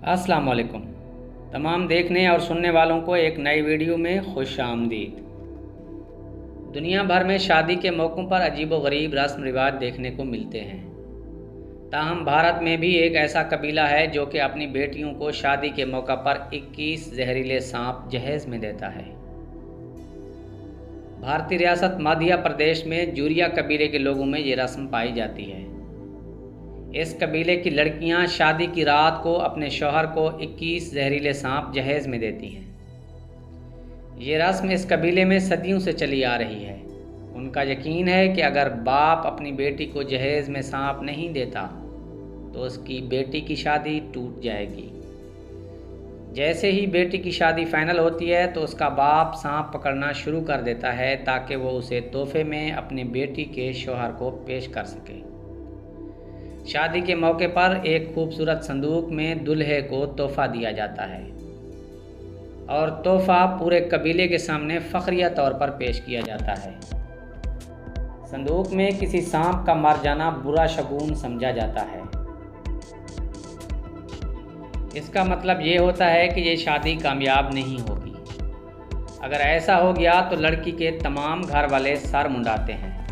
अस्सलाम वालेकुम। तमाम देखने और सुनने वालों को एक नई वीडियो में खुश आमदीद। दुनिया भर में शादी के मौक़ों पर अजीबो-गरीब रस्म रिवाज देखने को मिलते हैं। ताहम भारत में भी एक ऐसा कबीला है जो कि अपनी बेटियों को शादी के मौका पर 21 जहरीले सांप जहेज़ में देता है। भारतीय रियासत मध्य प्रदेश में जूरिया कबीले के लोगों में ये रस्म पाई जाती है। इस कबीले की लड़कियां शादी की रात को अपने शौहर को 21 जहरीले सांप जहेज़ में देती हैं। ये रस्म इस कबीले में सदियों से चली आ रही है। उनका यकीन है कि अगर बाप अपनी बेटी को जहेज़ में सांप नहीं देता तो उसकी बेटी की शादी टूट जाएगी। जैसे ही बेटी की शादी फाइनल होती है तो उसका बाप सांप पकड़ना शुरू कर देता है ताकि वो उसे तोहफे में अपनी बेटी के शौहर को पेश कर सके। शादी के मौके पर एक खूबसूरत संदूक में दूल्हे को तोहफा दिया जाता है और तोहफा पूरे कबीले के सामने फ़ख्रिया तौर पर पेश किया जाता है। संदूक में किसी सांप का मर जाना बुरा शगुन समझा जाता है। इसका मतलब ये होता है कि ये शादी कामयाब नहीं होगी। अगर ऐसा हो गया तो लड़की के तमाम घर वाले सर मुंडाते हैं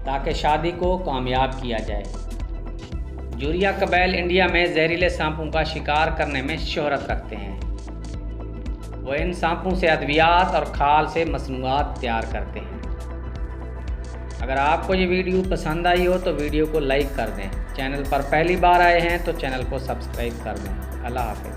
ताकि शादी को कामयाब किया जाए। जूरिया कबाइल इंडिया में जहरीले सांपों का शिकार करने में शोहरत रखते हैं। वो इन सांपों से अद्वियात और खाल से मसनूआत तैयार करते हैं। अगर आपको ये वीडियो पसंद आई हो तो वीडियो को लाइक कर दें। चैनल पर पहली बार आए हैं तो चैनल को सब्सक्राइब कर दें। अल्लाह हाफ़िज़।